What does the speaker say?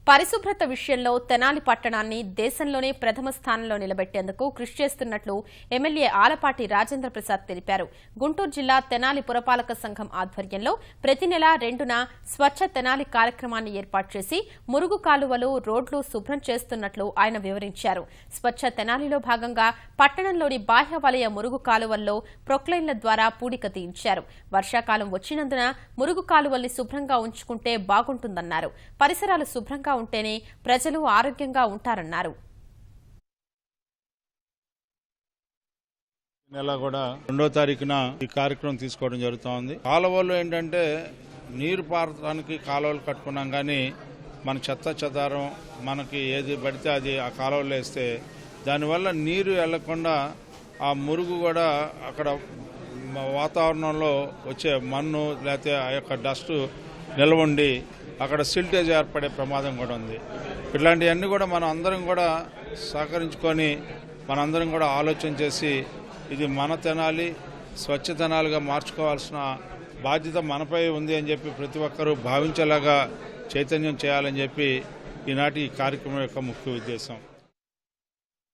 పరిశుభ్రత విషయంలో తెనాలి పట్టణాన్ని దేశంలోనే ప్రథమ స్థానంలో నిలబెట్టేందుకు కృషి చేస్తున్నట్లు ఎమ్మెల్యే ఆలపాటి రాజేంద్ర ప్రసాద్ తెలిపారు. గుంటూరు జిల్లా తెనాలి పురపాలక సంఘం ఆధ్వర్యంలో ప్రతి నెల 2న స్వచ్ఛ తెనాలి కార్యక్రమాన్ని ఏర్పాటు చేసి మురుగు కాలువలు, రోడ్లు శుభ్రం చేస్తున్నట్లు ఆయన వివరించారు. స్వచ్ఛ తెనాలిలో భాగంగా పట్టణంలోని బాహ్య వలయ మురుగు కాలువల్లో ప్రొక్లైన్ల ద్వారా పూడిక తీయించారు. వర్షాకాలం వచ్చినందున మురుగు కాలువల్ని శుభ్రంగా ఉంచుకుంటే బాగుంటుందన్నారు. పరిసరాలు శుభ్రంగా ఉంటేనే ప్రజలు ఆరోగ్యంగా ఉంటారన్నారు. నెల కూడా 2వ తారీఖున ఈ కార్యక్రమం తీసుకోవడం జరుగుతోంది. కాలువలు ఏంటంటే నీరు పారడానికి కాలువలు కట్టుకున్నాం, కానీ మన చెత్త చెదారం మనకి ఏది పడితే అది ఆ కాలువలో వేస్తే దానివల్ల నీరు వెళ్లకుండా ఆ మురుగు కూడా అక్కడ వాతావరణంలో వచ్చే మన్ను లేకపోతే ఆ యొక్క డస్ట్ నిలవండి అక్కడ సిల్టేజ్ ఏర్పడే ప్రమాదం కూడా ఉంది. ఇట్లాంటివన్నీ కూడా మనం అందరం కూడా సహకరించుకొని మనందరం కూడా ఆలోచన చేసి ఇది మన తెనాలి స్వచ్ఛ తెనాలిగా మార్చుకోవాల్సిన బాధ్యత మనపై ఉంది అని చెప్పి ప్రతి ఒక్కరూ భావించేలాగా చైతన్యం చేయాలని చెప్పి ఈనాటి ఈ కార్యక్రమం యొక్క ముఖ్య ఉద్దేశం.